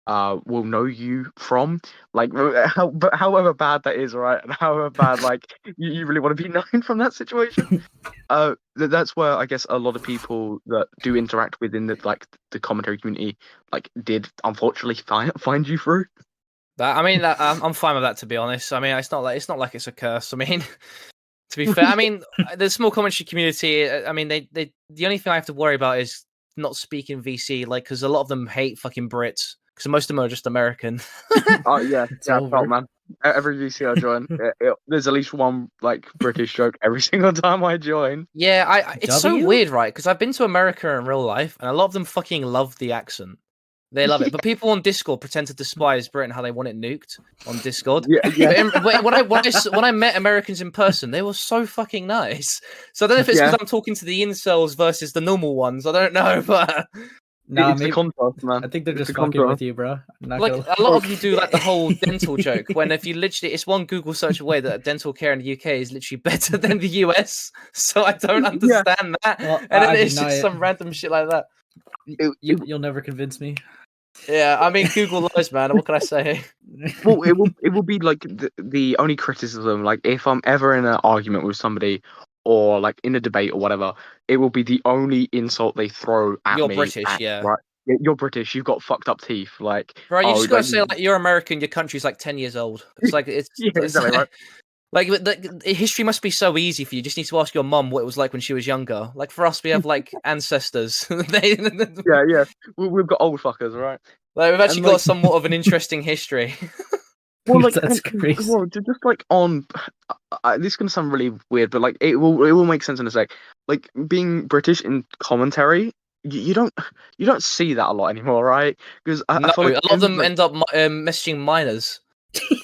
will know you from. Like, but however bad that is, right? And however bad, like, you really want to be known from that situation. That's where I guess a lot of people that do interact within the commentary community, like, did unfortunately find you through. I'm fine with that, to be honest. I mean, it's not like it's a curse. I mean, to be fair, I mean, the small commentary community. I mean, they the only thing I have to worry about is not speaking VC, like, because a lot of them hate fucking Brits, because most of them are just American. Oh yeah, man. Every VC I join, there's at least one like British joke every single time I join. Yeah, it's so weird, right? Because I've been to America in real life, and a lot of them fucking love the accent. They love it, but people on Discord pretend to despise Britain, how they want it nuked on Discord. Yeah. But when I met Americans in person, they were so fucking nice. So I don't know if it's because I'm talking to the incels versus the normal ones. I don't know, but no, it's the contrast, man. I think they're just fucking with you, bro. Like a lot of them do like the whole dental joke. When if you literally, it's one Google search away that dental care in the UK is literally better than the US. So I don't understand that. Well, and then it's just some random shit like that. You'll never convince me. Yeah, I mean, Google lies, man. What can I say? Well, it will be like the only criticism. Like if I'm ever in an argument with somebody, or like in a debate or whatever, it will be the only insult they throw at me. You're British, yeah. Right? You're British. You've got fucked up teeth. Like, bro, you just gotta say like you're American. Your country's like 10 years old. It's like it's exactly right. Like the history must be so easy for you. You just need to ask your mum what it was like when she was younger. Like for us, we have like ancestors. Yeah. We've got old fuckers, right? Like we've actually got somewhat of an interesting history. Well, like that's crazy. Well, just like on, this is gonna sound really weird, but like it will make sense in a sec. Like being British in commentary, you don't see that a lot anymore, right? Because I feel like a lot of them end up messaging minors.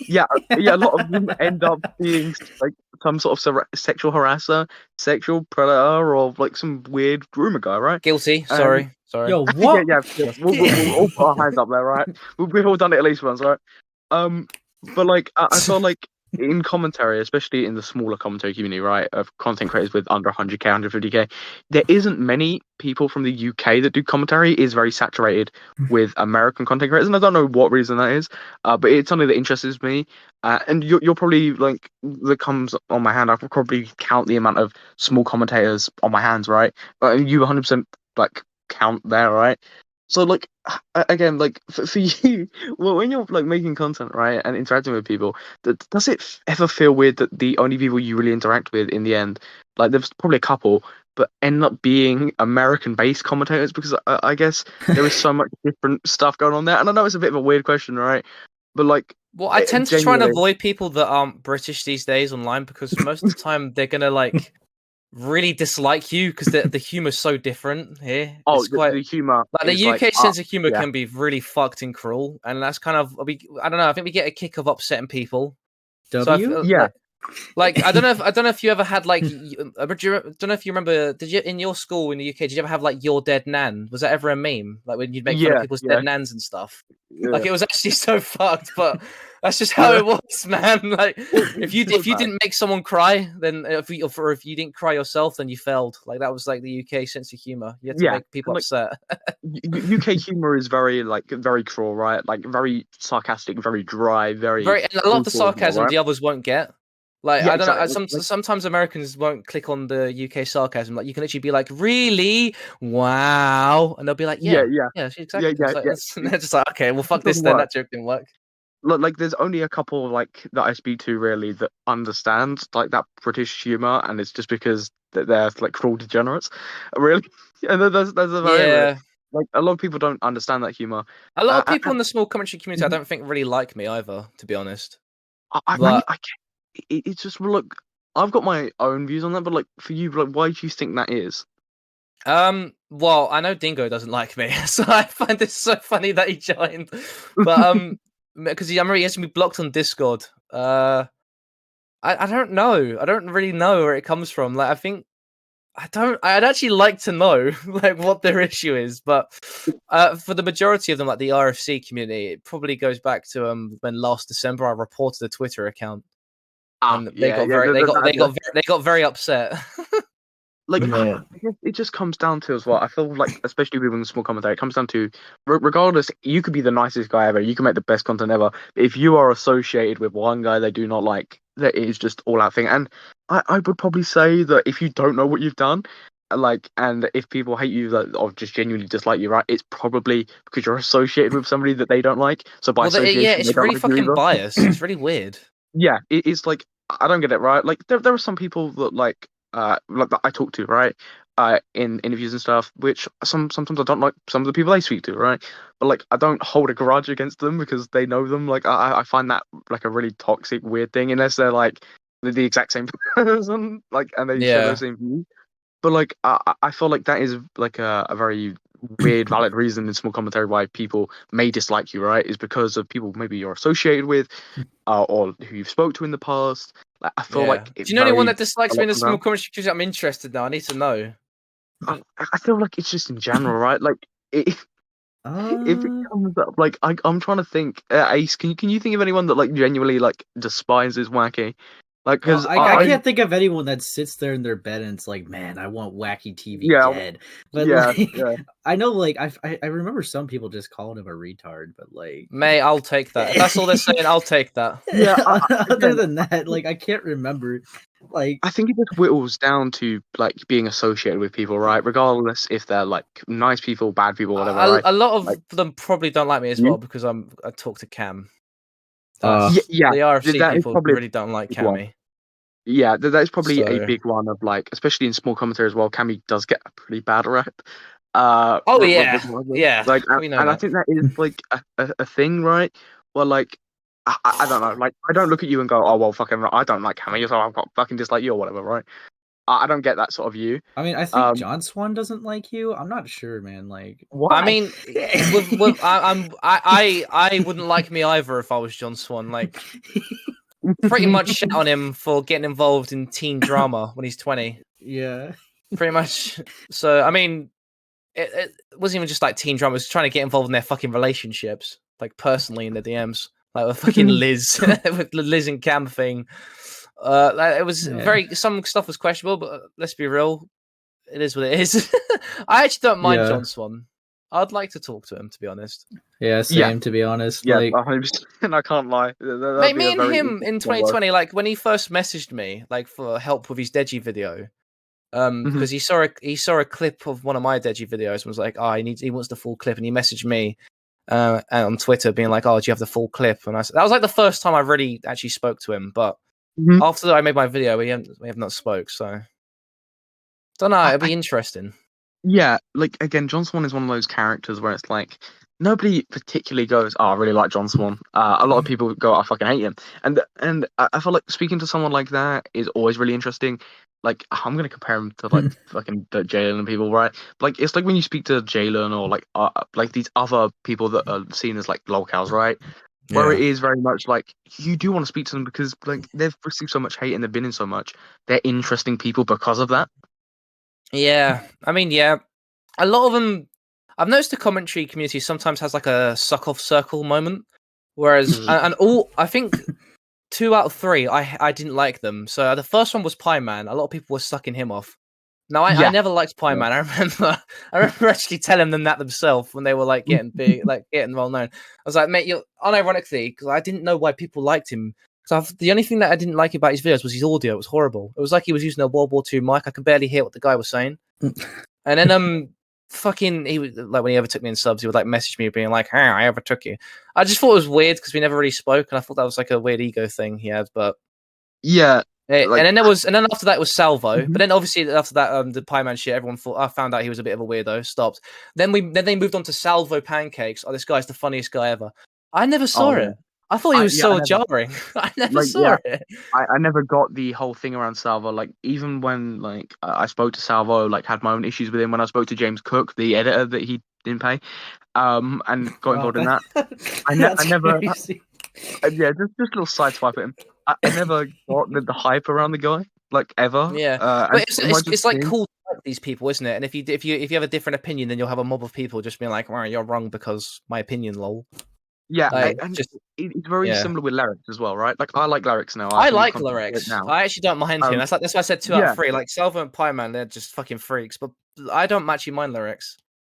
Yeah, a lot of them end up being like some sort of sexual harasser, sexual predator, or like some weird rumor guy, right? Guilty. Sorry. Yo, what? Yeah. We'll all put our hands up there, right? We've all done it at least once, right? But like I feel like in commentary, especially in the smaller commentary community, right, of content creators with under 100k, 150k, there isn't many people from the UK that do commentary. It is very saturated with American content creators, and I don't know what reason that is, but it's something that interests me. And you're probably like that comes on my hand. I could probably count the amount of small commentators on my hands, right? You 100% like count there, right? So like again, like for you, well, when you're like making content, right, and interacting with people, does it ever feel weird that the only people you really interact with in the end, like there's probably a couple, but end up being American-based commentators because I guess there is so much different stuff going on there. And I know it's a bit of a weird question, right? But like, well, I tend to try and genuinely, avoid people that aren't British these days online because most of the time they're gonna like really dislike you because the humor's so different here. oh, It's quite the humor, like the is UK like, sense of humor yeah, can be really fucked and cruel, and that's kind of I don't know. I think we get a kick of upsetting people. So I W? feel yeah, like I don't know if you ever had like don't know if you remember. Did you in your school in the UK? Did you ever have like your dead nan? Was that ever a meme? Like when you'd make fun of yeah, people's yeah, dead nans and stuff. yeah. Like it was actually so fucked, but that's just how it was, man. Like if you didn't make someone cry, then if you didn't cry yourself, then you failed. Like that was like the UK sense of humor. You had to Yeah, make people and like upset. UK humor is very very cruel, right? Like very sarcastic, very dry, very Very, and a lot of the brutal as well, sarcasm right? the others won't get. Like Yeah, I don't know. exactly. Sometimes Americans won't click on the UK sarcasm. Like you can literally be like, "Really? Wow," and they'll be like, Yeah, "Yeah, yeah, yeah, yeah, exactly." yeah, It's like, yeah. and they're just like, "Okay, well, It fuck this doesn't then. work. That joke didn't work." Like there's only a couple like that I speak to really that understand like that British humor, and it's just because they're like cruel degenerates, really. And then there's a very rare, Yeah, like a lot of people don't understand that humor. a lot of And, people in the small commentary community, I Mhm. don't think really like me either, to be honest. mate, But I can't, it's just look. I've got my own views on that, but like for you, like why do you think that is? well, I know Dingo doesn't like me, so I find this so funny that he joined. But because he has to be blocked on Discord. I don't know. I don't really know where it comes from. Like I think I don't. I'd actually like to know like what their issue is, but for the majority of them, like the RFC community, it probably goes back to when last December I reported a Twitter account Ah, and yeah, yeah. they got very upset. Like Yeah. I guess it just comes down to as well. I feel like, especially within the small commentary, it comes down to regardless. You could be the nicest guy ever. You can make the best content ever. But if you are associated with one guy they do not like, that is just all out thing. And I would probably say that if you don't know what you've done, like, and if people hate you that or just genuinely dislike you, right, it's probably because you're associated with somebody that they don't like. So by Well, yeah, association, they it's don't really like you fucking either. biased. It's really weird. Yeah, it's like I don't get it, right? Like there are some people that like that I talk to, right? In interviews and stuff, which sometimes I don't like some of the people they speak to, right? But like I don't hold a grudge against them because they know them. Like I find that like a really toxic, weird thing unless they're like the exact same person, like and they share those Yeah. same views. But like I feel like that is like a very weird, valid reason in small commentary why people may dislike you, right? Is because of people maybe you're associated with, or who you've spoke to in the past. Like, I feel Yeah. like Do it you know anyone varies that dislikes a me lot in the from small now. commentary community? I'm interested now. I need to know. I feel like it's just in general, right? Like if it Uh, comes up, like I'm trying to think. Ace, can you think of anyone that like genuinely like despises Wacky? Like, well, because I can't think of anyone that sits there in their bed and it's like, man, I want Wacky TV yeah, dead. But yeah, like, yeah. I know, like, I remember some people just calling him a retard, but like, Mate, I'll take that. If that's all they're saying, I'll take that. Yeah, other again, than that, like, I can't remember. Like, I think it just whittles down to like being associated with people, right? Regardless if they're like nice people, bad people, whatever, right? A lot Like, of them probably don't like me as you? well because I talk to Cam. uh, Yeah, The RFC that is people probably a really don't like big one. Cammy. Yeah, that is probably a So, big one of like, especially in small commentary as well. Cammy does get a pretty bad rep. oh With yeah, one of them. yeah, Like, we know and I that. think that is like a thing, right? Well, like, I don't know. Like, I don't look at you and go, oh well, fucking, I don't like Cammy, so I've got fucking dislike you or whatever, right? I don't get that sort of view. I mean, I think John Swan doesn't like you. I'm not sure, man. Like, I Why? mean, I wouldn't like me either if I was John Swan. Like, pretty much shit on him for getting involved in teen drama when he's 20. yeah. Pretty much. So, I mean, it wasn't even just like teen drama. It was trying to get involved in their fucking relationships, like personally in the DMs, like with fucking Liz, with the Liz and Cam thing. Like, it was very. Some stuff was questionable, but let's be real, it is what it is. I actually don't mind John Swan. I'd like to talk to him, to be honest. Yeah, same. To be honest, Yeah, like, 100%. I can't lie. Mate, me and him in 2020, like when he first messaged me, like for help with his Deji video, because he saw a clip of one of my Deji videos and was like, oh, he wants the full clip, and he messaged me on Twitter being like, oh, do you have the full clip? And that was like the first time I really actually spoke to him. But after I made my video, we have not spoke. So Don't know. It'd be interesting. Yeah, like again, John Swan is one of those characters where it's like nobody particularly goes, "Oh, I really like John Swan." A lot of people go, "I fucking hate him," and I feel like speaking to someone like that is always really interesting. Like I'm gonna compare him to like fucking Jalen and people, right? Like it's like when you speak to Jalen or like these other people that are seen as like lolcows, right? Where it is very much like you do want to speak to them because like they've received so much hate and they've been in so much. They're interesting people because of that. Yeah, I mean, yeah, a lot of them. I've noticed the commentary community sometimes has like a suck off circle moment, whereas and all I think 2 out of 3 I didn't like them. So the first one was Pie Man. A lot of people were sucking him off. No, I Yeah. never liked Pie Yeah. Man. I remember actually telling them that themselves when they were like getting big, like getting well known. I was like, mate, you're unironically because I didn't know why people liked him. So the only thing that I didn't like about his videos was his audio. It was horrible. It was like he was using a World War II mic. I could barely hear what the guy was saying. And then fucking he would like when he overtook me in subs, he would like message me being like, "Hey, I overtook you." I just thought it was weird because we never really spoke, and I thought that was like a weird ego thing he had. But yeah, and then after that was Salvo. Mhm. But then obviously after that, the Pie Man shit, everyone thought I found out he was a bit of a weirdo. Stopped. Then they moved on to Salvo Pancakes. Oh, this guy's the funniest guy ever. I never saw it. yeah. I thought he was I so never, jarring. I never like, saw it. I never got the whole thing around Salvo. Like even when like I spoke to Salvo, like had my own issues with him. When I spoke to James Cook, the editor that he didn't pay, and got involved in that. I never, crazy. yeah, just a little side swipe at him. I never got the hype around the guy, like ever. Yeah, And but it might just it's like be- cool to like these people, isn't it? And if you have a different opinion, then you'll have a mob of people just being like, "Well, you're wrong because my opinion, lol." Yeah, Like, and just it's very yeah. similar with Lerix as well, right? Like I like Lerix now. I think he's like content great Lerix. now. I actually don't mind him. That's why I said 2 out yeah. of 3. Like Salvo and Pie Man, they're just fucking freaks. But I don't actually mind Lerix.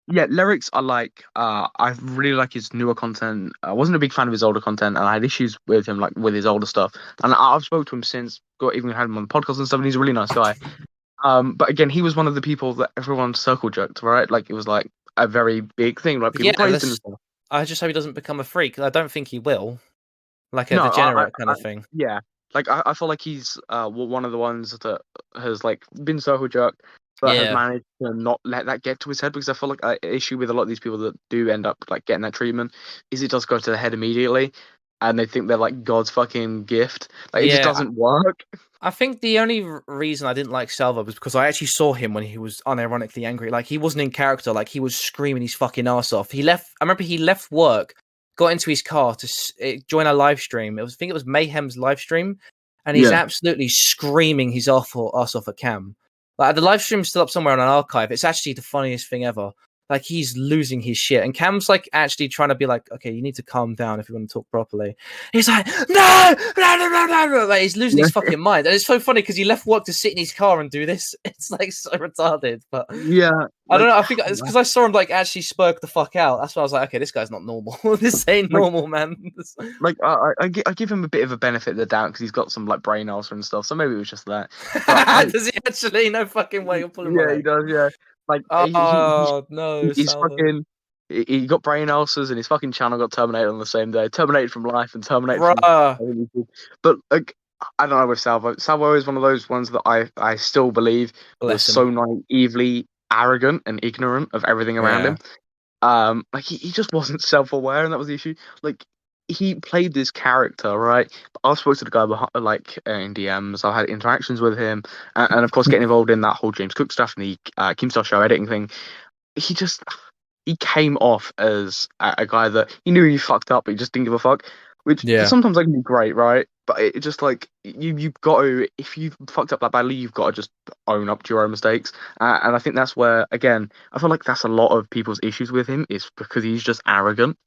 Yeah, Lyrics I like. I really like his newer content. I wasn't a big fan of his older content, and I had issues with him, like with his older stuff. And I've spoke to him since, got even had him on the podcast and stuff, and he's a really nice guy. But again, he was one of the people that everyone circle jerked, right? Like it was like a very big thing. Like people praised him. And stuff. I just hope he doesn't become a freak. I don't think he will. Like a No, degenerate kind of thing. Yeah, like I feel like he's one of the ones that has like been circle jerked, but has Yeah. managed to not let that get to his head, because I feel like an issue with a lot of these people that do end up like getting that treatment is it does go to the head immediately, and they think they're like God's fucking gift. Like it just doesn't work. I think the only reason I didn't like Salvo was because I actually saw him when he was unironically angry. Like he wasn't in character. Like he was screaming his fucking ass off. I remember he left work, got into his car to join a live stream. I think it was Mayhem's live stream, and he's absolutely screaming his ass off at Cam. Like the live stream's still up somewhere on an archive. It's actually the funniest thing ever. Like he's losing his shit, and Cam's like actually trying to be like, okay, you need to calm down if you want to talk properly. He's like, no, like he's losing his fucking mind, and it's so funny because he left work to sit in his car and do this. It's like so retarded, but I don't know. I think it's because I saw him like actually spoke the fuck out. That's why I was like, okay, this guy's not normal. This ain't normal, man. Like I give him a bit of a benefit of the doubt because he's got some like brain ulcer and stuff, so maybe it was just that. But, does he actually? No fucking way. You're pulling yeah, he does. Yeah. Like, no, he's fucking. He got brain ulcers, and his fucking channel got terminated on the same day. Terminated from life and terminated from. But like, I don't know with Salvo. Salvo is one of those ones that I still believe was so naively arrogant and ignorant of everything around him. Like he just wasn't self-aware, and that was the issue. Like he played this character, right? I spoke to the guy behind, like in DMs. I had interactions with him, and of course, getting involved in that whole James Cook stuff and the Keemstar show editing thing. He came off as a guy that he knew he fucked up, but he just didn't give a fuck. Which sometimes that can be great, right? But it just like you've got to, if you've fucked up that badly, you've got to just own up to your own mistakes. And I think that's where, again, I feel like that's a lot of people's issues with him is because he's just arrogant.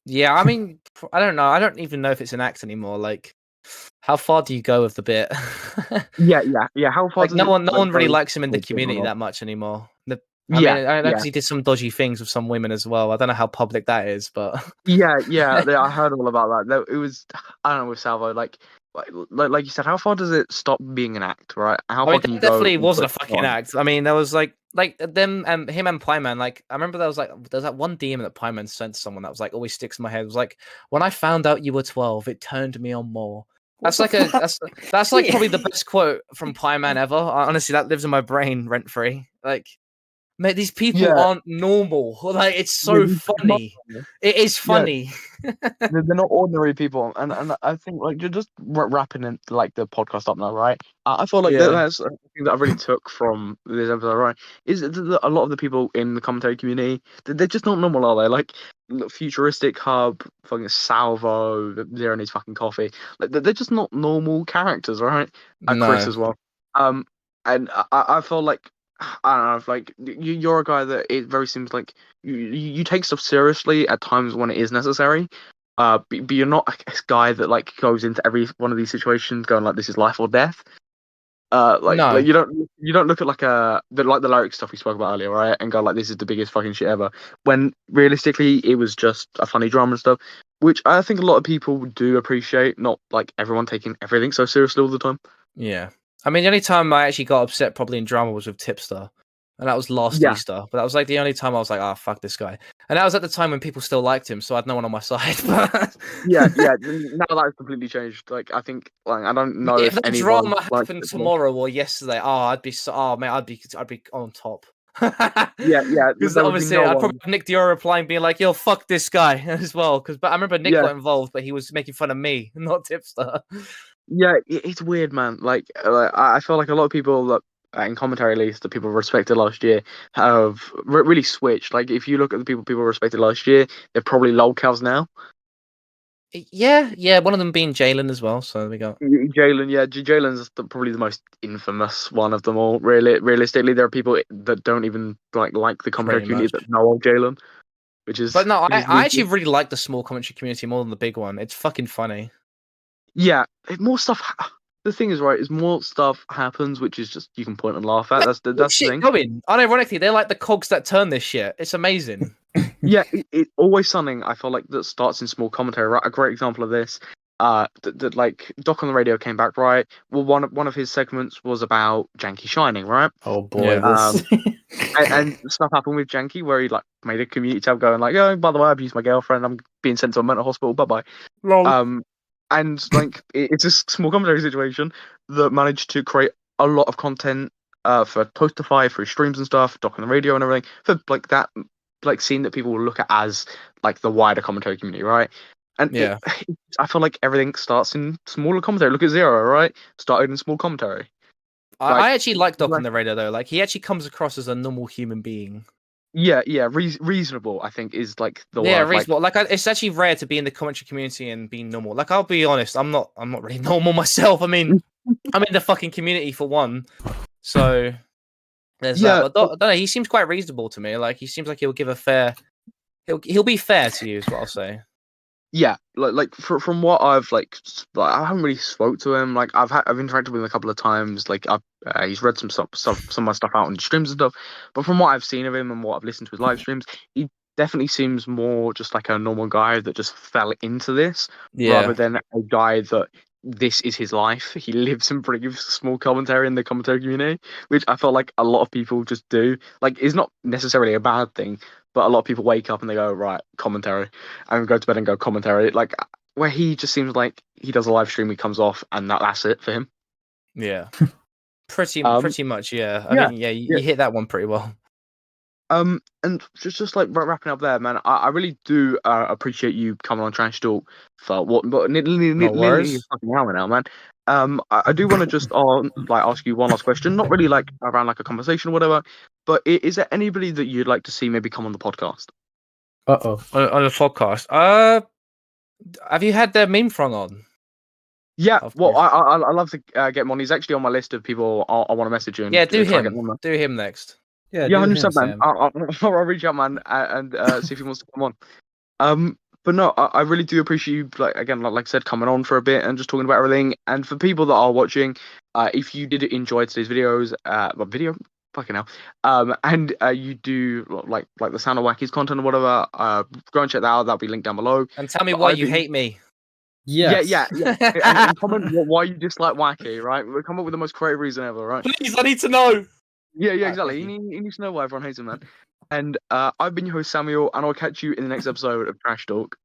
Yeah, I mean, I don't know. I don't even know if it's an act anymore. Like, how far do you go with the bit? Yeah. How far? Like, no one really likes him in the community that much anymore. I mean, I know because he did some dodgy things with some women as well. I don't know how public that is, but yeah, I heard all about that. It was, I don't know, with Salvo, like you said, how far does it stop being an act, right? How far can you go? Definitely wasn't a fucking act. I mean, there was like them and him and Pieman. Like, I remember there's that one DM that Pieman sent to someone that was like always sticks in my head. It was like, when I found out you were 12, it turned me on more. That's like that's like probably the best quote from Pie Man ever. Honestly, that lives in my brain rent free. Like, mate, these people Yeah. aren't normal. Like, it's so funny. It is funny. They're not ordinary people, and I think like you're just wrapping in like the podcast up now, right? I feel like that's a thing that I really took from this episode, right? Is that a lot of the people in the commentary community, they're just not normal, are they? Like futuristic hub, fucking Salvo, Zero needs fucking coffee. Like they're just not normal characters, right? Chris No. as well. And I feel like I don't know, like you're a guy that it very seems like you take stuff seriously at times when it is necessary. But you're not a guy that like goes into every one of these situations going like this is life or death. No. Like you don't look at like the Lerix stuff we spoke about earlier, right? And go like this is the biggest fucking shit ever. When realistically it was just a funny drama and stuff, which I think a lot of people do appreciate. Not like everyone taking everything so seriously all the time. Yeah. I mean, the only time I actually got upset probably in drama was with Tipster. And that was last Easter. But that was like the only time I was like, oh, fuck this guy. And that was at the time when people still liked him, so I had no one on my side. yeah. Now that's completely changed. Like I think like I don't know if if the anyone drama happened tomorrow or yesterday, I'd be on top. Yeah. Because obviously I'd probably have Nick Dior replying, being like, "Yo, fuck this guy" as well. But I remember Nick got involved, but he was making fun of me, not Tipster. Yeah, it's weird, man. Like I feel like a lot of people that in commentary, at least, the people respected last year have really switched. Like if you look at the people respected last year, they're probably lolcows now. Yeah. One of them being Jalen as well. So we got Jalen. Yeah, Jalen's probably the most infamous one of them all. Really, realistically, there are people that don't even like the commentary community that know of Jalen, which is. But no, I actually really like the small commentary community more than the big one. It's fucking funny. Yeah, more stuff. The thing is, right, is more stuff happens, which is just you can point and laugh at. That's the thing. Going. Unironically, they're like the cogs that turn this shit. It's amazing. Yeah, it's always something I feel like that starts in small commentary. Right, a great example of this. That like Doc on the radio came back, right? Well, one of his segments was about Janky Shining, right? Oh boy, and stuff happened with Janky where he like made a community tab going like, "Oh, by the way, I've used my girlfriend. I'm being sent to a mental hospital. Bye bye." And like it's a small commentary situation that managed to create a lot of content for Toastify, for his streams and stuff, Doc on the radio and everything, for like that like scene that people will look at as like the wider commentary community, right? And I feel like everything starts in smaller commentary. Look at Zero, right? Started in small commentary. I actually like Doc on the radio though. Like he actually comes across as a normal human being. Yeah, reasonable. I think is like the word. Reasonable. Like it's actually rare to be in the commentary community and be normal. Like I'll be honest, I'm not really normal myself. I mean, I'm in the fucking community for one, so there's that. But I don't know. He seems quite reasonable to me. Like he seems like he'll give a fair. He'll be fair to you, is what I'll say. Yeah, like from what I've like I haven't really spoke to him. Like I've interacted with him a couple of times. Like he's read some of my stuff out on streams and stuff. But from what I've seen of him and what I've listened to his live streams, he definitely seems more just like a normal guy that just fell into this, rather than a guy that this is his life. He lives and breathes small commentary in the commentary community, which I felt like a lot of people just do. Like, it's not necessarily a bad thing, but a lot of people wake up and they go, right, commentary, and go to bed and go commentary. Like, where he just seems like he does a live stream, he comes off, and that's it for him. Yeah, pretty much. Yeah, I mean, you hit that one pretty well. And just like wrapping up there, man, I really do appreciate you coming on TrashTalk for nearly a fucking hour now, man. I do want to just ask you one last question, not really like around like a conversation or whatever, but is there anybody that you'd like to see maybe come on the podcast? On the podcast, have you had the meme front on? Yeah, well, I love to get him on. He's actually on my list of people I want to message you. Yeah, do him next. Yeah, 100%, man. I'll reach out, man, and see if he wants to come on. But no, I really do appreciate you, like I said, coming on for a bit and just talking about everything. And for people that are watching, if you did enjoy today's fucking hell, and you do like the Sound of Wacky's content or whatever, go and check that out. That'll be linked down below. And tell me why you hate me. Yes. Yeah. and comment why you dislike Wacky, right? We'll come up with the most creative reason ever, right? Please, I need to know. Yeah, exactly. You need to know why everyone hates him, man. And I've been your host, Samuel, and I'll catch you in the next episode of Trash Talk.